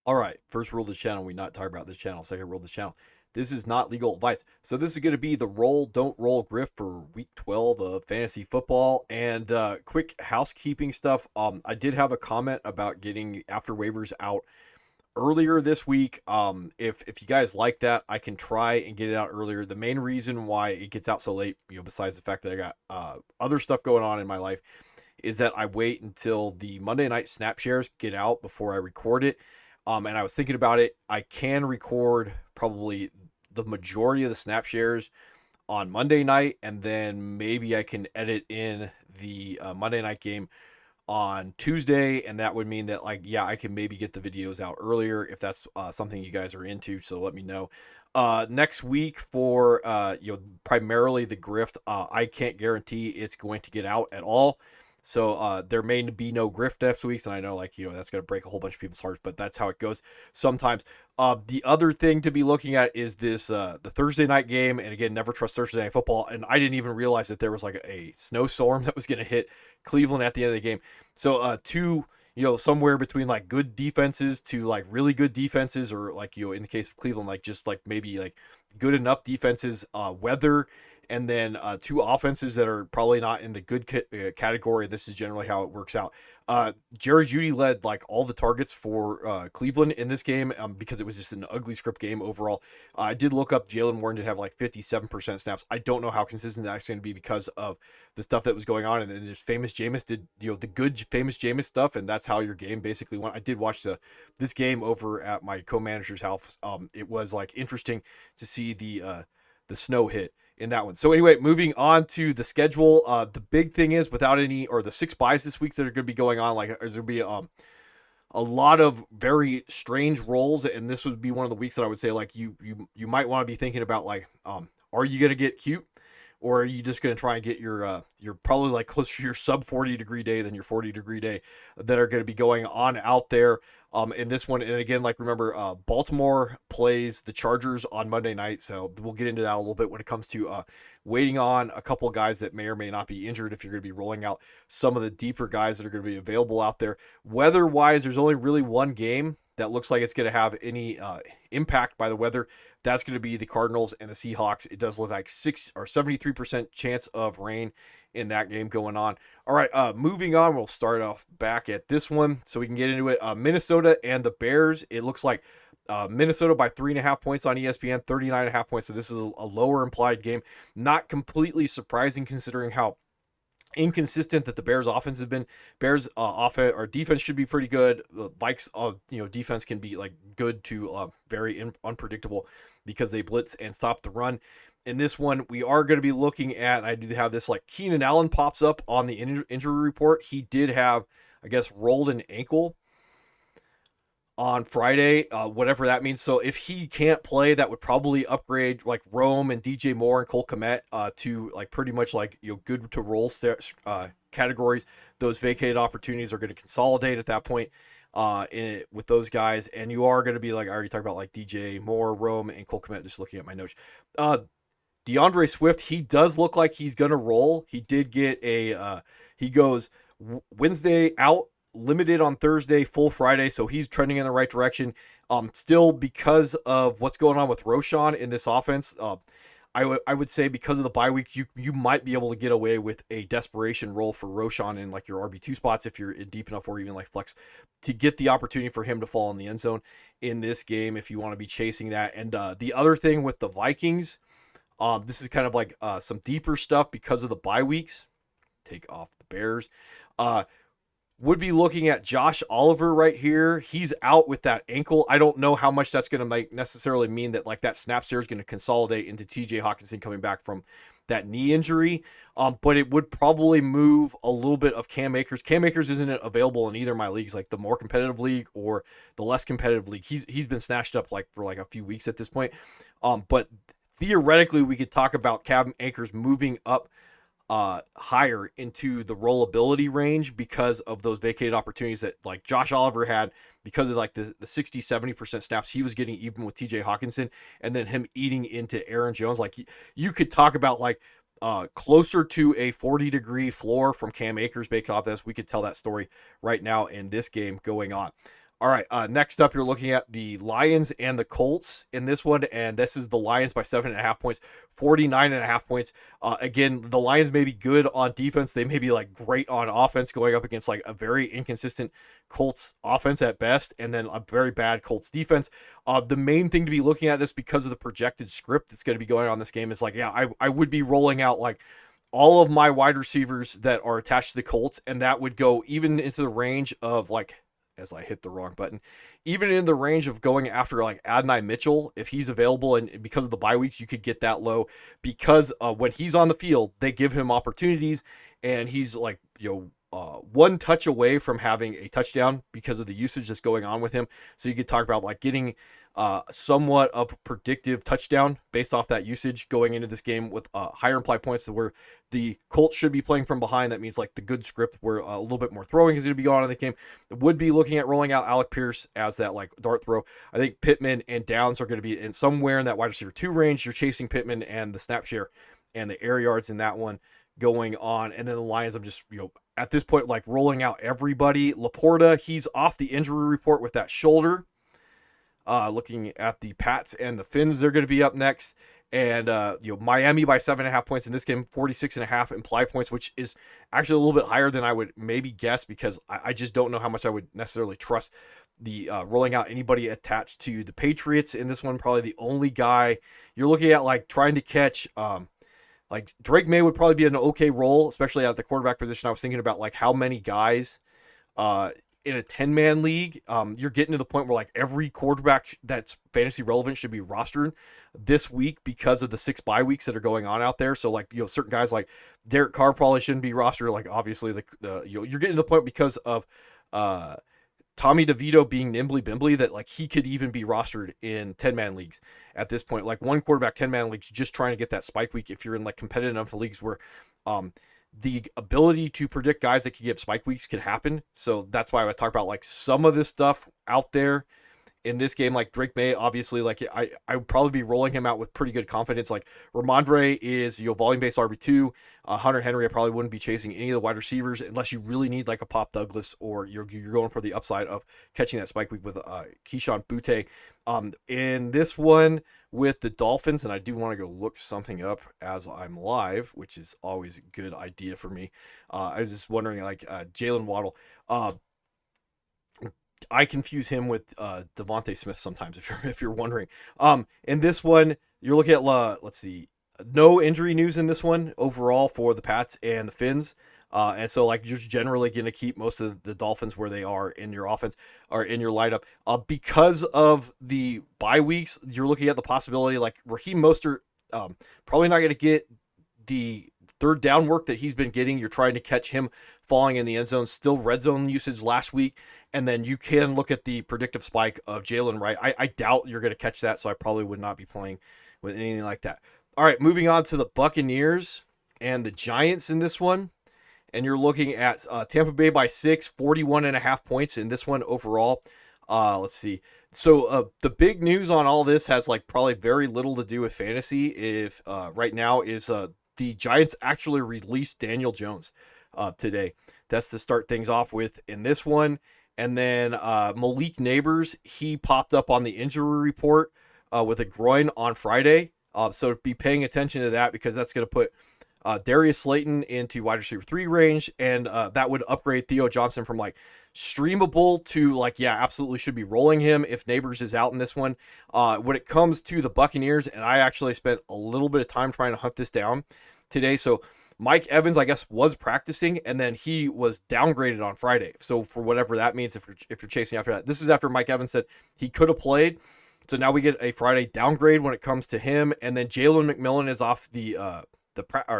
All right, first rule of the channel, we not talk about this channel. Second rule of the channel, this is not legal advice. So this is going to be the roll, don't roll Grift for week 12 of fantasy football. And quick housekeeping stuff. I did have a comment about getting after waivers out earlier this week. If you guys like that, I can try and get it out earlier. The main reason why it gets out so late, besides the fact that I got other stuff going on in my life, is that I wait until the Monday night snap shares get out before I record it. And I was thinking about it. I can record probably the majority of the snap shares on Monday night, and then maybe I can edit in the Monday night game on Tuesday, and that would mean that, like, yeah, I can maybe get the videos out earlier if that's something you guys are into. So let me know. Next week for primarily the Grift, I can't guarantee it's going to get out at all. So there may be no Grift next week, and I know, like, that's going to break a whole bunch of people's hearts, but that's how it goes sometimes. The other thing to be looking at is this the Thursday night game, and again, never trust Thursday night football. And I didn't even realize that there was like a snowstorm that was going to hit Cleveland at the end of the game. So two, somewhere between like good defenses to like really good defenses, or like, in the case of Cleveland, like just like maybe like good enough defenses, weather, and then two offenses that are probably not in the good category. This is generally how it works out. Jerry Jeudy led like all the targets for Cleveland in this game, because it was just an ugly script game overall. I did look up Jalen Warren did have like 57% snaps. I don't know how consistent that's going to be because of the stuff that was going on. And then just famous Jameis did, the good famous Jameis stuff, and that's how your game basically went. I did watch this game over at my co-manager's house. It was like interesting to see the snow hit in that one. So anyway, moving on to the schedule. The big thing is, without any, or the 6 buys this week that are going to be going on, like there's going to be a lot of very strange rolls, and this would be one of the weeks that I would say, like, you might want to be thinking about, like, are you going to get cute, or are you just going to try and get you're probably like closer to your sub 40 degree day than your 40 degree day that are going to be going on out there in this one. And again, like, remember, Baltimore plays the Chargers on Monday night, so we'll get into that a little bit when it comes to waiting on a couple of guys that may or may not be injured if you're going to be rolling out some of the deeper guys that are going to be available out there. Weather wise, there's only really one game that looks like it's going to have any impact by the weather. That's going to be the Cardinals and the Seahawks. It does look like 73% chance of rain in that game going on. All right, moving on. We'll start off back at this one so we can get into it. Minnesota and the Bears. It looks like Minnesota by 3.5 points on ESPN, 39.5 points. So this is a lower implied game. Not completely surprising considering how inconsistent that the Bears offense has been. Bears offense or defense should be pretty good. The Vikes defense can be like good to very unpredictable because they blitz and stop the run. In this one, we are going to be looking at, and I do have this, like, Keenan Allen pops up on the injury report. He did have, I guess, rolled an ankle on Friday, whatever that means. So if he can't play, that would probably upgrade like Rome and DJ Moore and Cole Kmet to like pretty much like good to roll categories. Those vacated opportunities are going to consolidate at that point with those guys, and you are going to be, like I already talked about, like DJ Moore, Rome, and Cole Kmet. Just looking at my notes. DeAndre Swift, he does look like he's going to roll. He did get he goes Wednesday out, limited on Thursday, full Friday, so he's trending in the right direction. Still, because of what's going on with Roschon in this offense, I would say because of the bye week, you might be able to get away with a desperation role for Roschon in like your RB2 spots if you're in deep enough, or even like flex, to get the opportunity for him to fall in the end zone in this game if you want to be chasing that. And the other thing with the Vikings, this is kind of like some deeper stuff because of the bye weeks. Take off the Bears. Would be looking at Josh Oliver right here. He's out with that ankle. I don't know how much that's going to necessarily mean that like that snap share is going to consolidate into TJ Hawkinson coming back from that knee injury. But it would probably move a little bit of Cam Akers. Cam Akers isn't available in either of my leagues, like the more competitive league or the less competitive league. He's been snatched up like for like a few weeks at this point. But theoretically, we could talk about Cam Akers moving up higher into the rollability range because of those vacated opportunities that like Josh Oliver had, because of like the 60-70% snaps he was getting even with TJ Hawkinson, and then him eating into Aaron Jones. Like you could talk about like closer to a 40-degree floor from Cam Akers based off this. We could tell that story right now in this game going on. All right. Next up, you're looking at the Lions and the Colts in this one, and this is the Lions by 7.5 points, 49.5 points. Again, the Lions may be good on defense. They may be like great on offense, going up against like a very inconsistent Colts offense at best, and then a very bad Colts defense. The main thing to be looking at this because of the projected script that's going to be going on this game is like, yeah, I would be rolling out like all of my wide receivers that are attached to the Colts, and that would go even into the range of like, as I hit the wrong button, even in the range of going after like Adonai Mitchell if he's available, and because of the bye weeks, you could get that low because when he's on the field, they give him opportunities, and he's like one touch away from having a touchdown because of the usage that's going on with him. So you could talk about like getting somewhat of a predictive touchdown based off that usage going into this game with higher implied points to where the Colts should be playing from behind. That means like the good script where a little bit more throwing is going to be going on in the game. Would be looking at rolling out Alec Pierce as that like dart throw. I think Pittman and Downs are going to be in somewhere in that wide receiver 2 range. You're chasing Pittman and the snap share and the air yards in that one going on. And then the Lions, I'm just, at this point, like rolling out everybody. Laporta, he's off the injury report with that shoulder. Looking at the Pats and the Finns, they're going to be up next. And Miami by 7.5 points in this game, 46.5 implied points, which is actually a little bit higher than I would maybe guess because I just don't know how much I would necessarily trust the rolling out anybody attached to the Patriots in this one. Probably the only guy you're looking at like trying to catch. Like Drake May would probably be an okay role, especially at the quarterback position. I was thinking about like how many guys in a 10-man league, you're getting to the point where like every quarterback that's fantasy relevant should be rostered this week because of the 6 bye weeks that are going on out there. So like, certain guys like Derek Carr probably shouldn't be rostered. Like obviously you're getting to the point because of Tommy DeVito being nimbly bimbly that like he could even be rostered in 10-man leagues at this point. Like one quarterback 10-man leagues just trying to get that spike week if you're in like competitive enough leagues where the ability to predict guys that could give spike weeks could happen. So that's why I would talk about like some of this stuff out there in this game. Like Drake May, obviously, like I would probably be rolling him out with pretty good confidence. Like Ramondre is volume based RB2. Hunter Henry, I probably wouldn't be chasing any of the wide receivers unless you really need like a Pop Douglas or you're going for the upside of catching that spike week with Keyshawn Butte. In this one with the Dolphins, and I do want to go look something up as I'm live, which is always a good idea for me. I was just wondering, like Jalen Waddle. I confuse him with Devontae Smith sometimes, if you're wondering. In this one, you're looking at let's see, no injury news in this one overall for the Pats and the Finns. And so like you're generally going to keep most of the Dolphins where they are in your offense or in your lineup. Because of the bye weeks, you're looking at the possibility like Raheem Mostert probably not going to get the third down work that he's been getting. You're trying to catch him falling in the end zone. Still red zone usage last week. And then you can look at the predictive spike of Jalen Wright. I doubt you're going to catch that, so I probably would not be playing with anything like that. All right, moving on to the Buccaneers and the Giants in this one. And you're looking at Tampa Bay by 6, 41.5 points in this one overall. Let's see. So the big news on all this has like probably very little to do with fantasy. If right now is the Giants actually released Daniel Jones today. That's to start things off with in this one. And then Malik Neighbors, he popped up on the injury report with a groin on Friday. So be paying attention to that because that's going to put Darius Slayton into wide receiver 3 range. And that would upgrade Theo Johnson from like streamable to like, yeah, absolutely should be rolling him if Neighbors is out in this one. When it comes to the Buccaneers, and I actually spent a little bit of time trying to hunt this down today. So Mike Evans, I guess, was practicing, and then he was downgraded on Friday. So for whatever that means, if you're chasing after that, this is after Mike Evans said he could have played. So now we get a Friday downgrade when it comes to him, and then Jalen McMillan is off the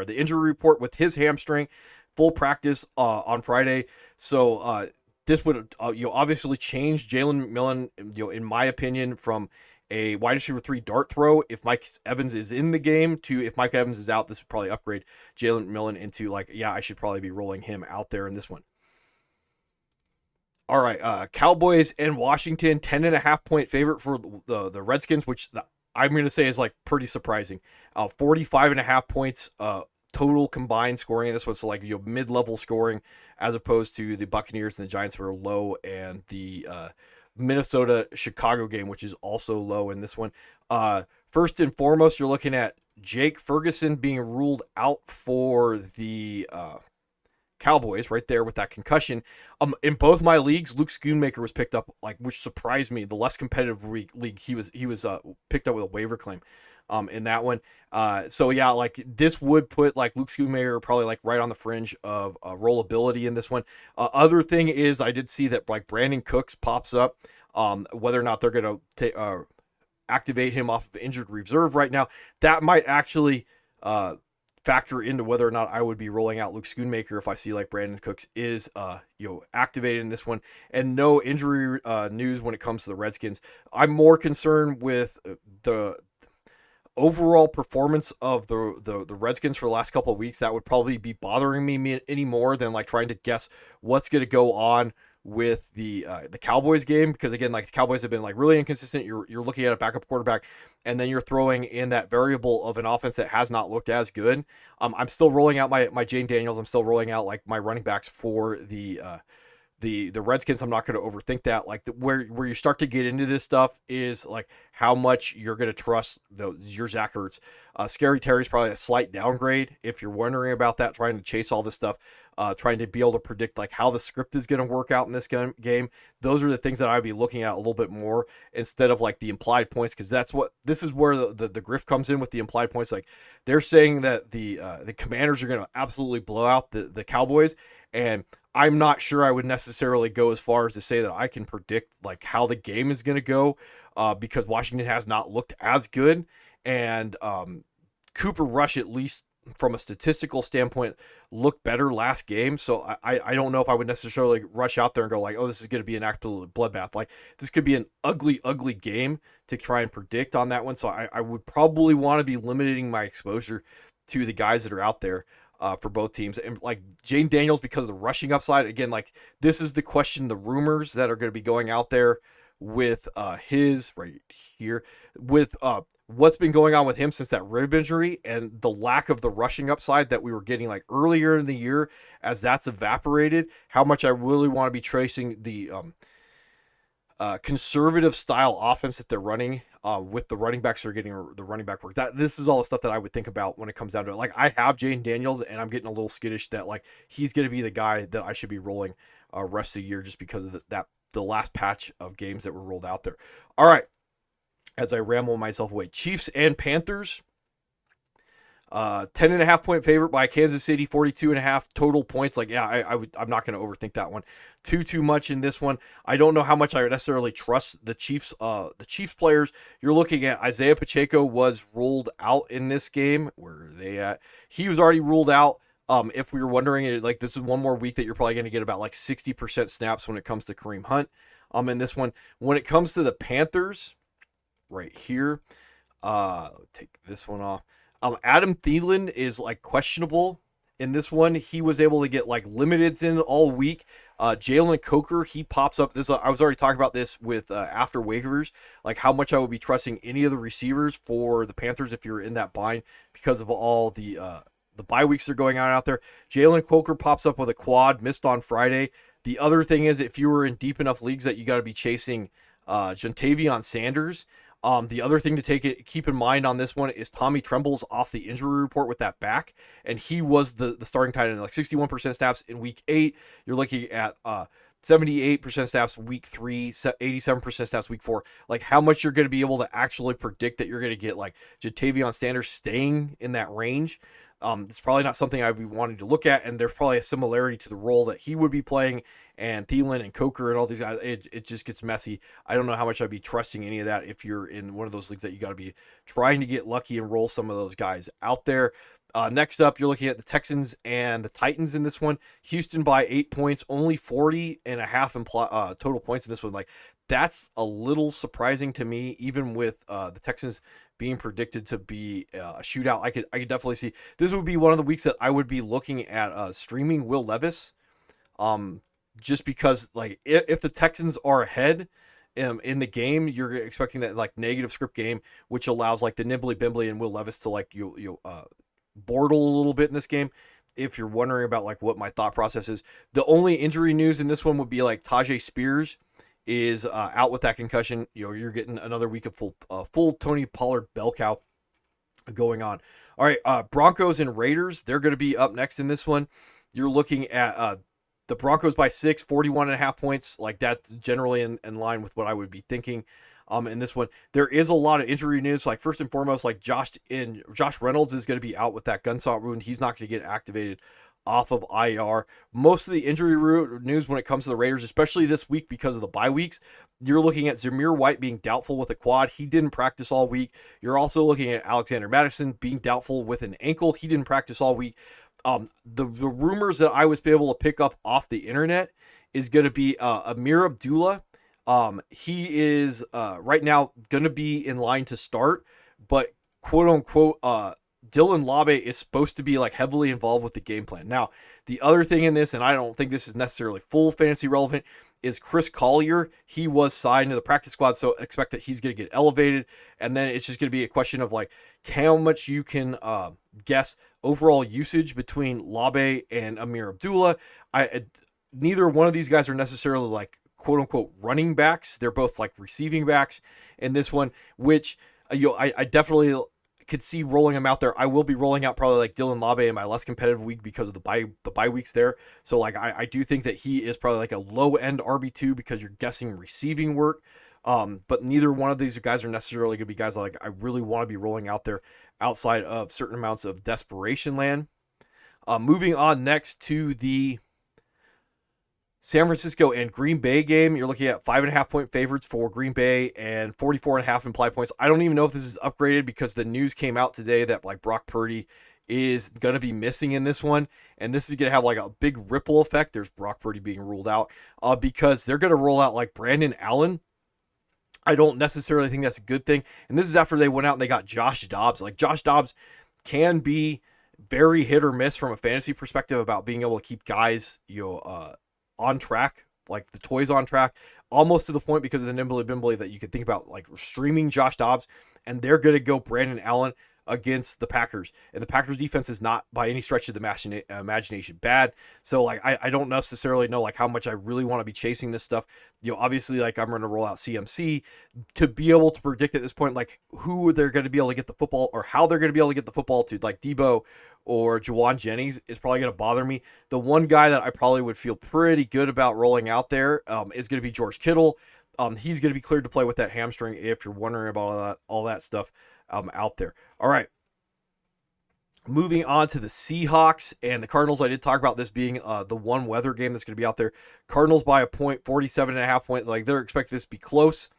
injury report with his hamstring, full practice on Friday. So this would obviously change Jalen McMillan, in my opinion, from a wide receiver 3 dart throw if Mike Evans is in the game to if Mike Evans is out. This would probably upgrade Jalen McMillan into like, yeah, I should probably be rolling him out there in this one. All right, Cowboys and Washington, 10.5 point favorite for the Redskins, which I'm going to say is like pretty surprising. 45.5 points total combined scoring in this one. So like mid-level scoring as opposed to the Buccaneers and the Giants were low and the Minnesota Chicago game, which is also low in this one. First and foremost, you're looking at Jake Ferguson being ruled out for the Cowboys right there with that concussion. In both my leagues, Luke Schoonmaker was picked up, like, which surprised me. The less competitive league, he was picked up with a waiver claim. In that one. So yeah, like this would put like Luke Schoonmaker probably like right on the fringe of rollability in this one. Other thing is I did see that like Brandon Cooks pops up. Whether or not they're going to activate him off of injured reserve right now, that might actually factor into whether or not I would be rolling out Luke Schoonmaker if I see like Brandon Cooks is activated in this one. And no injury news when it comes to the Redskins. I'm more concerned with the overall performance of the Redskins for the last couple of weeks. That would probably be bothering me any more than like trying to guess what's going to go on with the Cowboys game, because again, like the Cowboys have been like really inconsistent. You're looking at a backup quarterback, and then you're throwing in that variable of an offense that has not looked as good. I'm still rolling out my Jane Daniels. I'm still rolling out like my running backs for the Redskins. I'm not going to overthink that. Like where you start to get into this stuff is like how much you're going to trust your Zach Ertz. Scary Terry's probably a slight downgrade if you're wondering about that, trying to chase all this stuff, trying to be able to predict like how the script is going to work out in this game. Those are the things that I'd be looking at a little bit more instead of like the implied points, because this is where the Grift comes in with the implied points. Like they're saying that the Commanders are going to absolutely blow out the Cowboys, and I'm not sure I would necessarily go as far as to say that I can predict like how the game is going to go, because Washington has not looked as good, and Cooper Rush, at least from a statistical standpoint, looked better last game. So I don't know if I would necessarily rush out there and go like, oh, this is going to be an absolute bloodbath. Like this could be an ugly game to try and predict on that one. So I would probably want to be limiting my exposure to the guys that are out there. For both teams, and like Jane Daniels, because of the rushing upside, again, like this is the question, the rumors that are going to be going out there with his right here, with what's been going on with him since that rib injury, and the lack of the rushing upside that we were getting like earlier in the year. As that's evaporated, how much I really want to be tracing the conservative style offense that they're running with the running backs that are getting the running back work. That this is all the stuff that I would think about when it comes down to it. Like I have Jane Daniels, and I'm getting a little skittish that like he's going to be the guy that I should be rolling rest of the year, just because of the last patch of games that were rolled out there. All right, as I ramble myself away, Chiefs and Panthers. 10.5 point favorite by Kansas City, 42.5 total points. Like, yeah, I'm not going to overthink that one too much in this one. I don't know how much I would necessarily trust the Chiefs players. You're looking at Isaiah Pacheco was ruled out in this game. Where are they at? He was already ruled out. If we were wondering, like this is one more week that you're probably going to get about like 60% snaps when it comes to Kareem Hunt. In this one, when it comes to the Panthers, right here, take this one off. Adam Thielen is like questionable in this one. He was able to get like limiteds in all week. Jalen Coker, he pops up. I was already talking about this with after waivers, like how much I would be trusting any of the receivers for the Panthers if you're in that bind because of all the bye weeks they're going on out there. Jalen Coker pops up with a quad, missed on Friday. The other thing is, if you were in deep enough leagues that you got to be chasing Jontavion Sanders. The other thing to keep in mind on this one is Tommy Tremble's off the injury report with that back, and he was the starting tight end, like 61% snaps in week 8. You're looking at 78% snaps week 3, 87% snaps week 4. Like how much you're going to be able to actually predict that you're going to get like Jontavion Sanders staying in that range. It's probably not something I'd be wanting to look at, and there's probably a similarity to the role that he would be playing, and Thielen and Coker and all these guys. It just gets messy. I don't know how much I'd be trusting any of that if you're in one of those leagues that you got to be trying to get lucky and roll some of those guys out there. Next up, you're looking at the Texans and the Titans in this one. Houston by 8 points, only 40.5 total points in this one. Like that's a little surprising to me, even with the Texans being predicted to be a shootout. I could definitely see this would be one of the weeks that I would be looking at streaming Will Levis, just because like if the Texans are ahead in the game, you're expecting that like negative script game, which allows like the Nimbly Bimbly and Will Levis to like you bortle a little bit in this game. If you're wondering about like what my thought process is, the only injury news in this one would be like Tajay Spears is out with that concussion. You're getting another week of full Tony Pollard bell cow going on. All right, Broncos and Raiders, they're going to be up next in this one. You're looking at the Broncos by 6, 41.5 points. Like, that's generally in line with what I would be thinking. In this one, there is a lot of injury news. Like, first and foremost, like Josh Reynolds is going to be out with that gunshot wound. He's not going to get activated off of IR. Most of the injury news when it comes to the Raiders, especially this week because of the bye weeks, you're looking at Zamir White being doubtful with a quad. He didn't practice all week. You're also looking at Alexander Madison being doubtful with an ankle. He didn't practice all week. The rumors that I was able to pick up off the internet is going to be Amir Abdullah. He is right now going to be in line to start, but quote unquote, Dylan Labe is supposed to be like heavily involved with the game plan. Now, the other thing in this, and I don't think this is necessarily full fantasy relevant, is Chris Collier. He was signed to the practice squad, so expect that he's going to get elevated. And then it's just going to be a question of like how much you can guess overall usage between Labe and Amir Abdullah. Neither one of these guys are necessarily like quote unquote running backs. They're both like receiving backs in this one, which I definitely could see rolling them out there. I will be rolling out probably like Dylan Labe in my less competitive week because of the bye weeks there. So like I do think that he is probably like a low end RB2 because you're guessing receiving work. But neither one of these guys are necessarily going to be guys that like I really want to be rolling out there outside of certain amounts of desperation land. Moving on next to the San Francisco and Green Bay game, you're looking at 5.5 point favorites for Green Bay and 44.5 implied points. I don't even know if this is upgraded because the news came out today that like Brock Purdy is going to be missing in this one. And this is going to have like a big ripple effect. There's Brock Purdy being ruled out because they're going to roll out like Brandon Allen. I don't necessarily think that's a good thing. And this is after they went out and they got Josh Dobbs. Like Josh Dobbs can be very hit or miss from a fantasy perspective about being able to keep guys, on track, like the toys on track, almost to the point because of the nimbly bimbly that you could think about like streaming Josh Dobbs, and they're going to go Brandon Allen against the Packers. And the Packers defense is not by any stretch of the imagination bad. So like I don't necessarily know like how much I really want to be chasing this stuff. Obviously like I'm going to roll out CMC to be able to predict at this point like who they're going to be able to get the football or how they're going to be able to get the football to, like Debo or Juwan Jennings is probably going to bother me. The one guy that I probably would feel pretty good about rolling out there is going to be George Kittle. He's going to be cleared to play with that hamstring if you're wondering about all that stuff out there. All right. Moving on to the Seahawks and the Cardinals. I did talk about this being the one weather game that's going to be out there. Cardinals by a point, 47.5 points. Like they're expecting this to be close.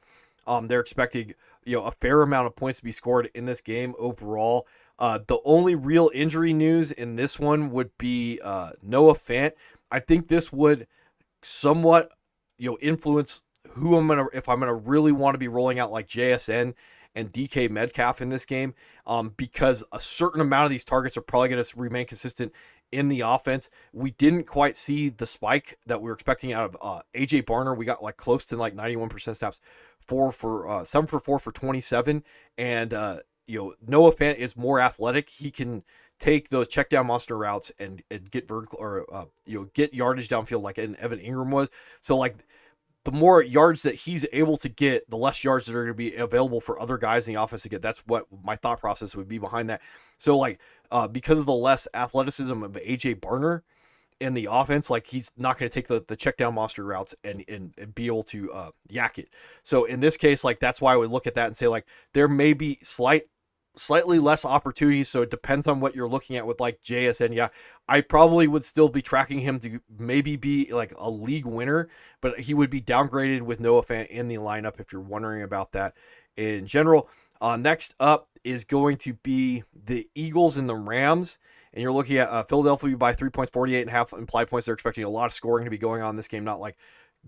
They're expecting, a fair amount of points to be scored in this game overall. The only real injury news in this one would be Noah Fant. I think this would somewhat, influence who if I'm gonna really want to be rolling out like JSN and DK Metcalf in this game, because a certain amount of these targets are probably going to remain consistent in the offense. We didn't quite see the spike that we were expecting out of AJ Barner. We got like close to like 91% snaps, 7 for 4 for 27, and Noah Fant is more athletic. He can take those check down monster routes and get vertical or get yardage downfield like Evan Ingram was. So like the more yards that he's able to get, the less yards that are going to be available for other guys in the offense to get. That's what my thought process would be behind that. So like because of the less athleticism of AJ Barner in the offense, like he's not going to take the check down monster routes and be able to yak it. So in this case, like that's why I would look at that and say like there may be slightly less opportunities. So it depends on what you're looking at with like JSN. Yeah, I probably would still be tracking him to maybe be like a league winner, but he would be downgraded with Noah Fant in the lineup if you're wondering about that in general. Next up is going to be the Eagles and the Rams. And you're looking at Philadelphia by 3 points, 48.5 implied points. They're expecting a lot of scoring to be going on in this game. Not like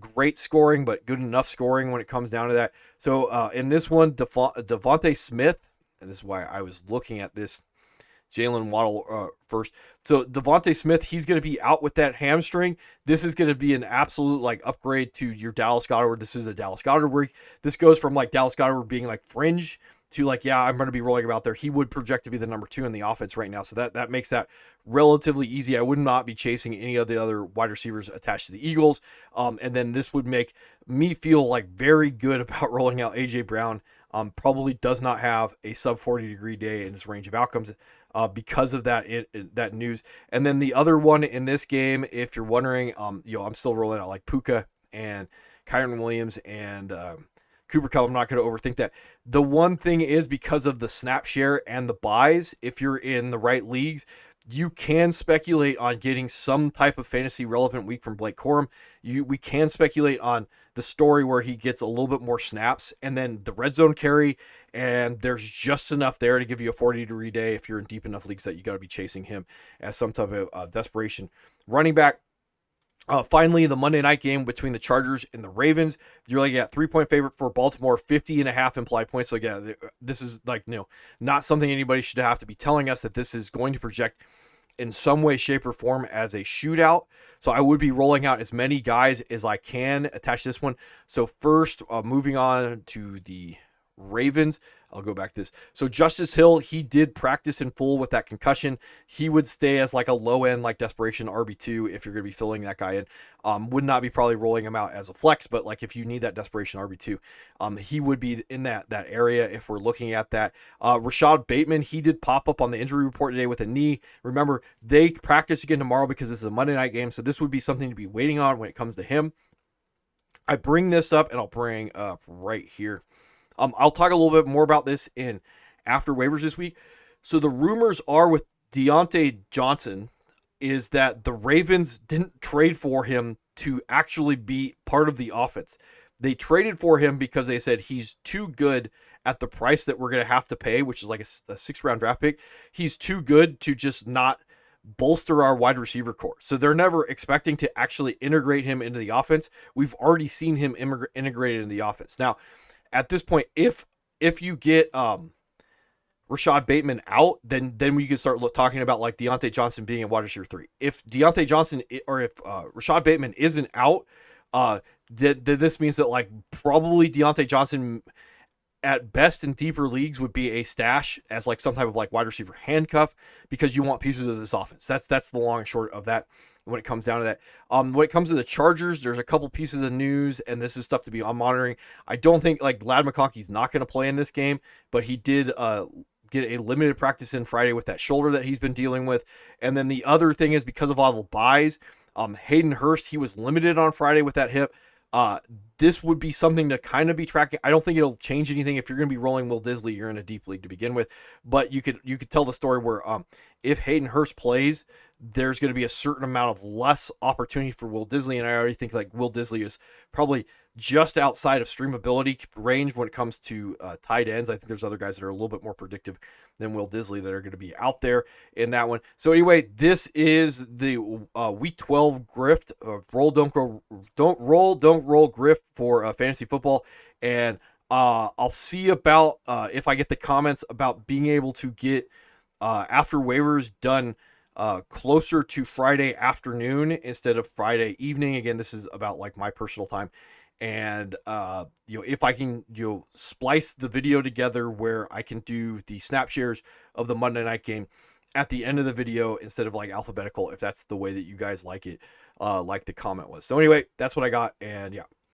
great scoring, but good enough scoring when it comes down to that. So in this one, Devontae Smith, and this is why I was looking at this Jalen Waddle first. So Devontae Smith, he's going to be out with that hamstring. This is going to be an absolute like upgrade to your Dallas Goedert. This is a Dallas Goedert week. This goes from like Dallas Goedert being like fringe to like, yeah, I'm going to be rolling him out there. He would project to be the number 2 in the offense right now. So that makes that relatively easy. I would not be chasing any of the other wide receivers attached to the Eagles. And then this would make me feel like very good about rolling out AJ Brown. Probably does not have a sub 40-degree day in his range of outcomes because of that news. And then the other one in this game, if you're wondering, I'm still rolling out like Puka and Kyron Williams and Cooper Kupp. I'm not going to overthink that. The one thing is, because of the snap share and the buys, if you're in the right leagues, you can speculate on getting some type of fantasy relevant week from Blake Corum. We can speculate on the story where he gets a little bit more snaps, and then the red zone carry, and there's just enough there to give you a 40-degree day if you're in deep enough leagues that you got to be chasing him as some type of desperation running back. Finally, the Monday night game between the Chargers and the Ravens. You're like, 3-point favorite for Baltimore, 50.5 implied points. So yeah, this is like, not something anybody should have to be telling us that this is going to project in some way, shape, or form as a shootout. So I would be rolling out as many guys as I can attach to this one. So first, moving on to the Ravens. I'll go back to this. So Justice Hill, he did practice in full with that concussion. He would stay as like a low end, like desperation RB2 if you're going to be filling that guy in. Would not be probably rolling him out as a flex, but like if you need that desperation RB2, he would be in that area if we're looking at that. Rashad Bateman, he did pop up on the injury report today with a knee. Remember, they practice again tomorrow because this is a Monday night game, so this would be something to be waiting on when it comes to him. I bring this up, and I'll bring up right here. I'll talk a little bit more about this in after waivers this week. So the rumors are with Deontay Johnson is that the Ravens didn't trade for him to actually be part of the offense. They traded for him because they said he's too good at the price that we're going to have to pay, which is like a 6th-round draft pick. He's too good to just not bolster our wide receiver core. So they're never expecting to actually integrate him into the offense. We've already seen him integrated in the offense. Now, at this point, if you get Rashad Bateman out, then we can start talking about like Deontay Johnson being a wide receiver 3. If Deontay Johnson or if Rashad Bateman isn't out, this means that like probably Deontay Johnson at best in deeper leagues would be a stash as like some type of like wide receiver handcuff, because you want pieces of this offense. That's the long and short of that when it comes down to that. When it comes to the Chargers, there's a couple pieces of news, and this is stuff to be monitoring. I don't think like Ladd McConkey's not going to play in this game, but he did get a limited practice in Friday with that shoulder that he's been dealing with. And then the other thing is, because of all the buys, Hayden Hurst, he was limited on Friday with that hip. This would be something to kind of be tracking. I don't think it'll change anything. If you're going to be rolling Will Disley, you're in a deep league to begin with, but you could tell the story where if Hayden Hurst plays, there's going to be a certain amount of less opportunity for Will Disley, and I already think like Will Disley is probably just outside of streamability range when it comes to tight ends. I think there's other guys that are a little bit more predictive than Will Disley that are going to be out there in that one. So anyway, this is the Week 12 Grift. Roll, don't roll Grift for fantasy football, and I'll see about if I get the comments about being able to get after waivers done closer to Friday afternoon instead of Friday evening. Again, this is about like my personal time. And if I can splice the video together where I can do the snap shares of the Monday night game at the end of the video instead of like alphabetical, if that's the way that you guys like it, like the comment was. So anyway, that's what I got, and yeah.